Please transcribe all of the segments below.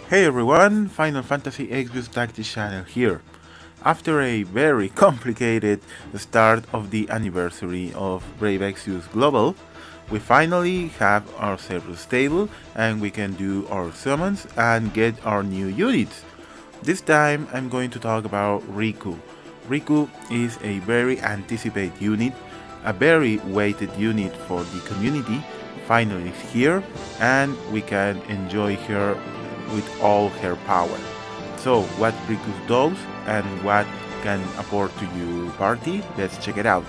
Hey everyone, Final Fantasy Exvius Tactics channel here. After a very complicated start of the anniversary of Brave Exvius Global, we finally have our server stable and we can do our summons and get our new units. This time I'm going to talk about Rikku. Rikku is a very anticipated unit, a very weighted unit for the community. Finally is here and we can enjoy her with all her power. So what Rikku does and what can apport to your party, let's check it out.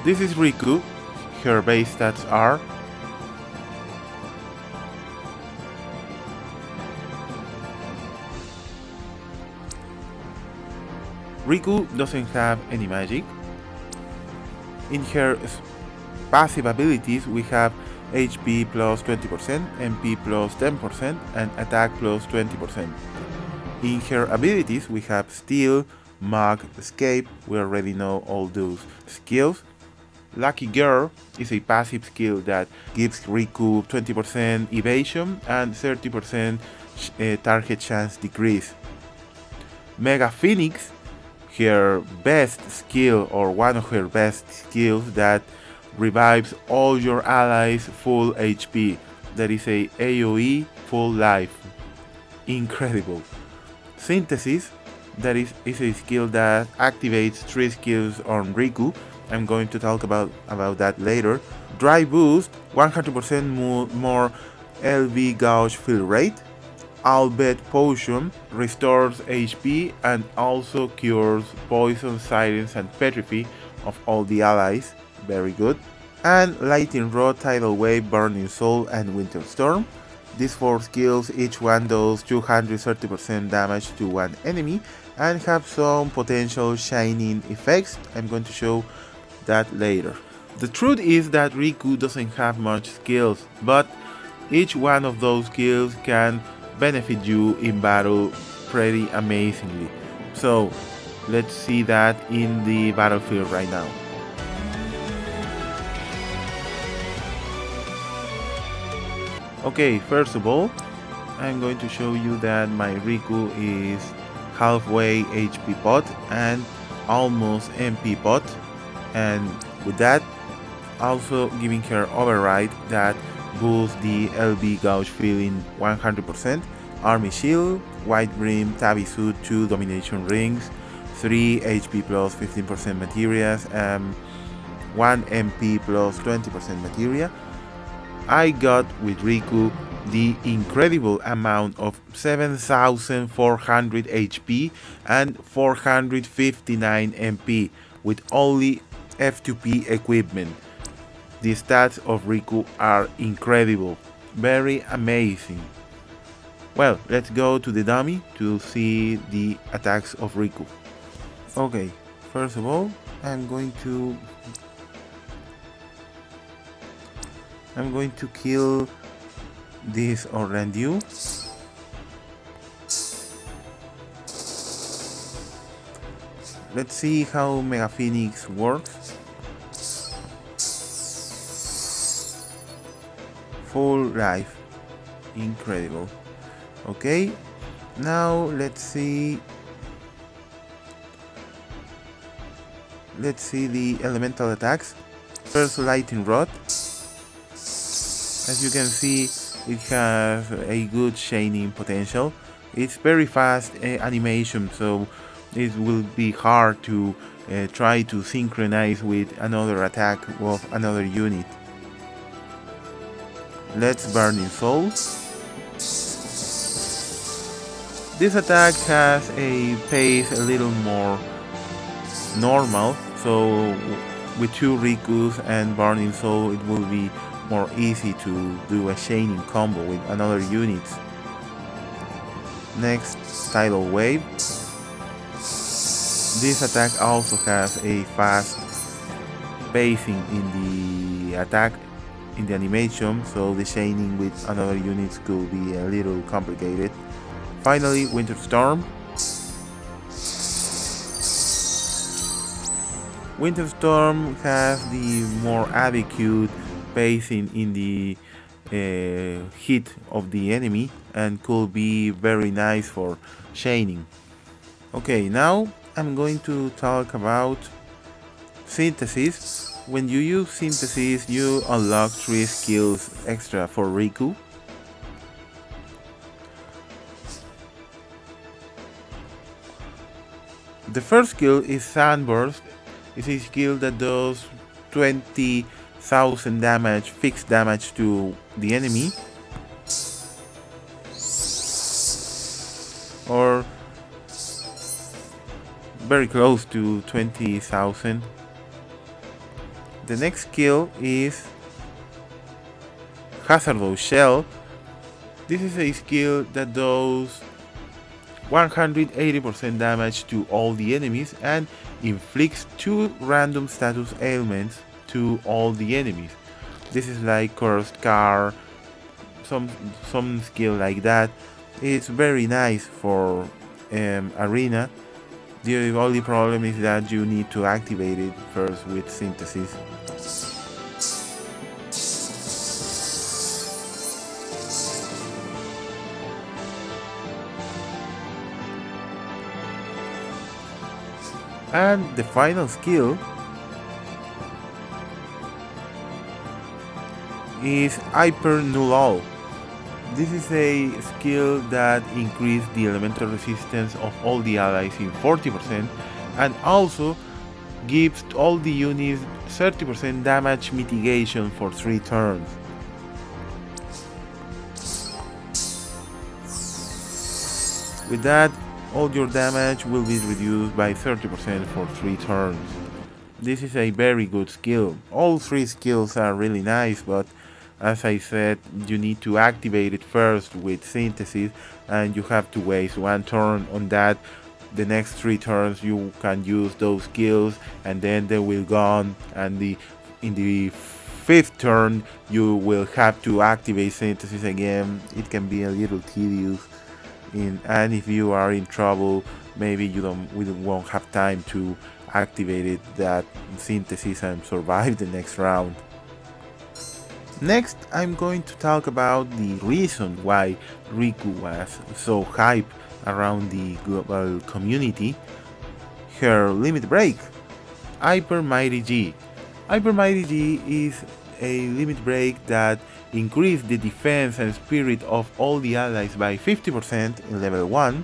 This is Rikku. Her base stats are Rikku doesn't have any magic. In her passive abilities we have HP plus 20%, MP plus 10% and attack plus 20%. In her abilities we have Steal, Mug, Escape, we already know all those skills. Lucky Girl is a passive skill that gives Rikku 20% evasion and 30% target chance decrease. Mega Phoenix, her best skill or one of her best skills that revives all your allies full HP. That is a AoE full life. Incredible. Synthesis, that is a skill that activates 3 skills on Rikku. I'm going to talk about that later. Dry Boost, 100% more LV gauge fill rate. Albet Potion restores HP and also cures poison, silence and petrify of all the allies. Very good. And Lightning Rod, Tidal Wave, Burning Soul and Winter Storm. These 4 skills each one does 230% damage to one enemy and have some potential shining effects. I'm going to show that later. The truth is that Rikku doesn't have much skills, but each one of those skills can benefit you in battle pretty amazingly. So let's see that in the battlefield right now. Okay, first of all, I'm going to show you that my Rikku is halfway HP pot and almost MP pot, and with that also giving her override that boosts the LB gauge feeling 100%, army shield, white brim, tabby suit, 2 domination rings, 3 HP plus 15% materials, and 1 MP plus 20% materia. I got with Rikku the incredible amount of 7400 HP and 459 MP with only F2P equipment. The stats of Rikku are incredible, very amazing. Well, let's go to the dummy to see the attacks of Rikku. Okay, first of all, I'm going to kill this Orandu. Let's see how Mega Phoenix works. Full life, incredible. Okay, now let's see the elemental attacks. First, Lightning Rod. As you can see, it has a good shining potential. It's very fast animation, so it will be hard to try to synchronize with another attack of another unit. Let's Burning Soul. This attack has a pace a little more normal, so with 2 Rikkus and Burning Soul it will be more easy to do a chaining combo with another unit. Next, Tidal Wave. This attack also has a fast pacing in the attack, in the animation, so the chaining with another units could be a little complicated. Finally, Winter Storm. Winter Storm has the more adequate spacing in the hit of the enemy, and could be very nice for chaining. Okay, now I'm going to talk about synthesis. When you use synthesis, you unlock 3 skills extra for Rikku. The first skill is Sunburst. It's a skill that does 20,000 damage, fixed damage to the enemy, or very close to 20,000. The next skill is Hazardous Shell. This is a skill that does 180% damage to all the enemies and inflicts 2 random status ailments to all the enemies. This is like Cursed Car, some skill like that. It's very nice for Arena. The only problem is that you need to activate it first with Synthesis. And the final skill is Hyper Null. This is a skill that increases the elemental resistance of all the allies in 40% and also gives all the units 30% damage mitigation for 3 turns. With that, all your damage will be reduced by 30% for 3 turns. This is a very good skill. All 3 skills are really nice, but as I said, you need to activate it first with Synthesis, and you have to waste 1 turn on that. The next 3 turns you can use those skills, and then they will gone, and in the 5th turn you will have to activate Synthesis again. It can be a little tedious, and if you are in trouble, maybe we won't have time to activate that Synthesis and survive the next round. Next, I'm going to talk about the reason why Rikku was so hyped around the global community. Her limit break, Hyper Mighty G. Hyper Mighty G is a limit break that increases the defense and spirit of all the allies by 50% in level 1,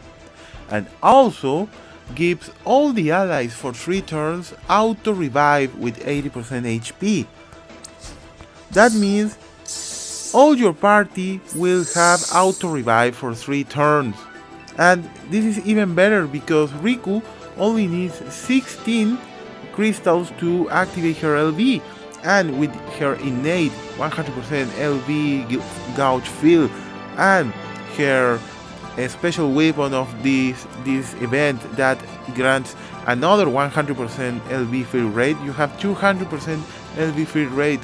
and also gives all the allies for 3 turns auto revive with 80% HP. That means all your party will have auto revive for 3 turns. And this is even better because Rikku only needs 16 crystals to activate her LV, and with her innate 100% LV gauge field and her special weapon of this event that grants another 100% LV fill rate, you have 200% LV fill rate.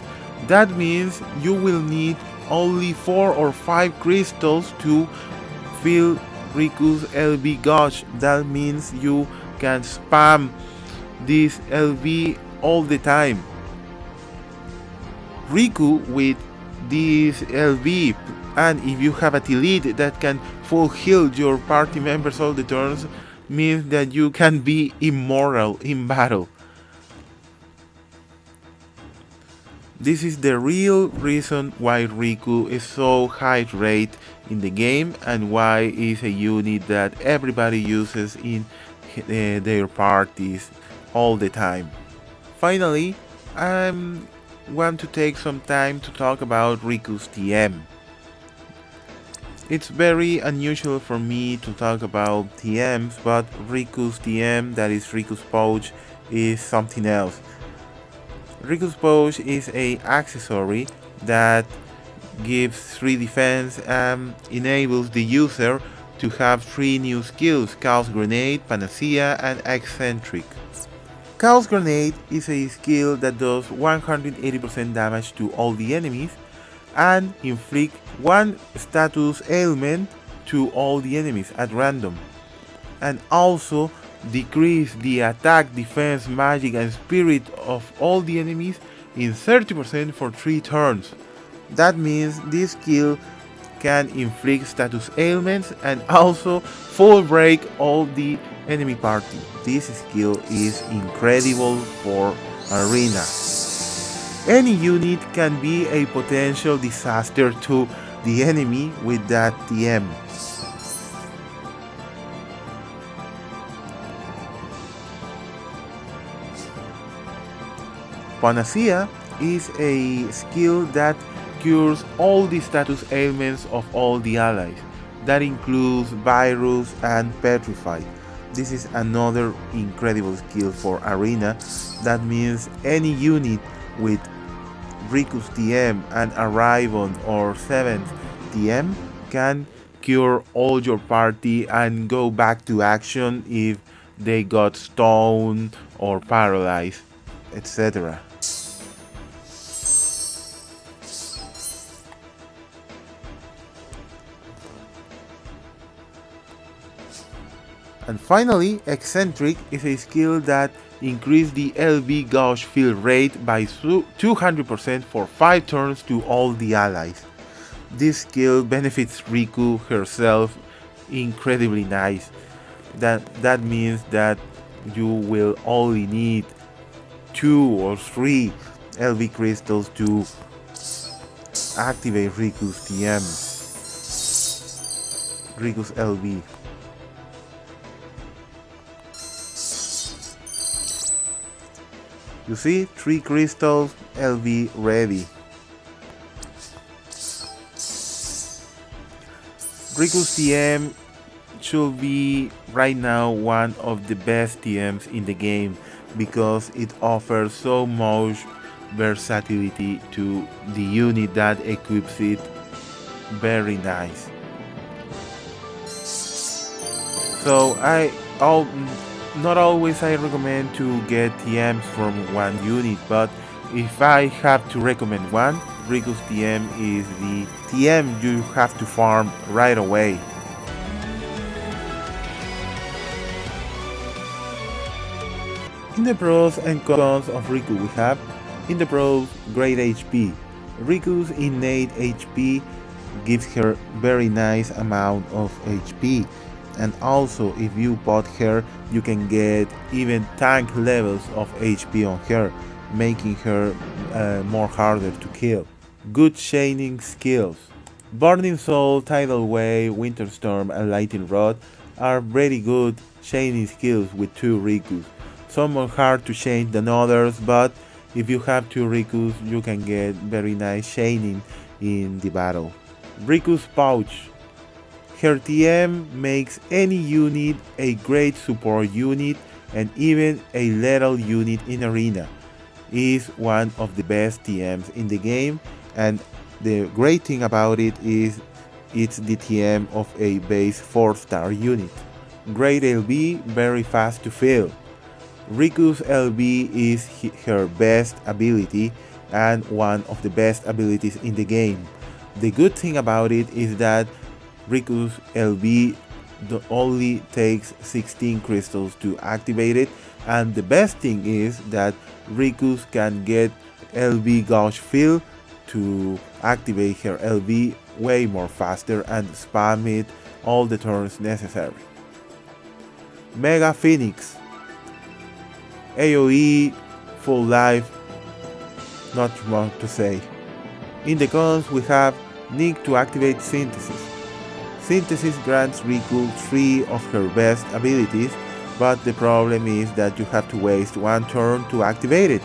That means you will need only 4 or 5 crystals to fill Rikku's LV gauge. That means you can spam this LV all the time. Rikku with this LV, and if you have a Tilid that can full heal your party members all the turns, means that you can be immortal in battle. This is the real reason why Rikku is so high rate in the game and why it's a unit that everybody uses in their parties all the time. Finally, I want to take some time to talk about Rikku's TM. It's very unusual for me to talk about TMs, but Rikku's TM, that is Rikku's pouch, is something else. Rikku's pouch is an accessory that gives 3 defense and enables the user to have 3 new skills: Chaos Grenade, Panacea, and Eccentric. Chaos Grenade is a skill that does 180% damage to all the enemies and inflict 1 status ailment to all the enemies at random, and also decrease the attack, defense, magic, and spirit of all the enemies in 30% for 3 turns. That means this skill can inflict status ailments and also full break all the enemy party. This skill is incredible for Arena. Any unit can be a potential disaster to the enemy with that TM. Panacea is a skill that cures all the status ailments of all the allies. That includes virus and petrified. This is another incredible skill for Arena. That means any unit with Rikku's TM and Arrivon or 7th TM can cure all your party and go back to action if they got stoned or paralyzed, etc. And finally, Eccentric is a skill that increases the LB gauge fill rate by 200% for 5 turns to all the allies. This skill benefits Rikku herself incredibly nice. That means that you will only need 2 or 3 LB crystals to activate Rikku's TM, Rikku's LB. You see, 3 crystals, LB ready. Rikku's TM should be right now one of the best TMs in the game because it offers so much versatility to the unit that equips it. Very nice. So not always I recommend to get TMs from one unit, but if I have to recommend one, Rikku's TM is the TM you have to farm right away. In the pros and cons of Rikku we have, in the pros, great HP. Rikku's innate HP gives her very nice amount of HP. And also, if you bot her, you can get even tank levels of HP on her, making her more harder to kill. Good chaining skills. Burning Soul, Tidal Wave, Winter Storm and Lightning Rod are very good chaining skills with 2 Rikkus. Some are hard to chain than others, but if you have 2 Rikkus, you can get very nice chaining in the battle. Rikku's Pouch. Her TM makes any unit a great support unit and even a lethal unit in Arena. Is one of the best TMs in the game, and the great thing about it is it's the TM of a base 4-star unit. Great LB, very fast to fill. Rikku's LB is her best ability and one of the best abilities in the game. The good thing about it is that Rikku's LB only takes 16 crystals to activate it, and the best thing is that Rikku's can get LB gauge fill to activate her LB way more faster and spam it all the turns necessary. Mega Phoenix. AoE, full life, not much to say. In the cons we have need to activate Synthesis. Synthesis grants Rikku 3 of her best abilities, but the problem is that you have to waste 1 turn to activate it.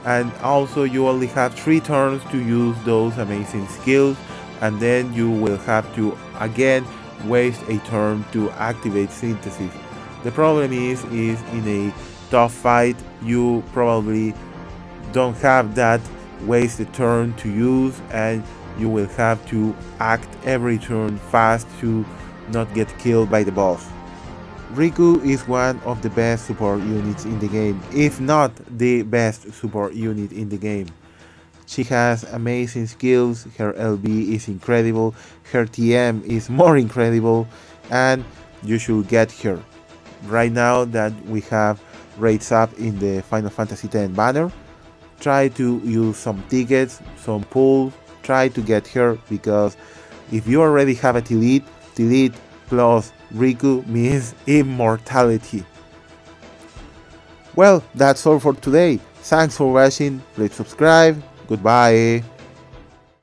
And also you only have 3 turns to use those amazing skills, and then you will have to again waste a turn to activate Synthesis. The problem is in a tough fight you probably don't have that wasted turn to use, and you will have to act every turn fast to not get killed by the boss. Rikku is one of the best support units in the game, if not the best support unit in the game. She has amazing skills, her LB is incredible, her TM is more incredible, and you should get her. Right now that we have rates up in the Final Fantasy X banner, try to use some tickets, some pulls, try to get her, because if you already have a delete plus Rikku means immortality. Well, that's all for today. Thanks for watching, please subscribe, goodbye.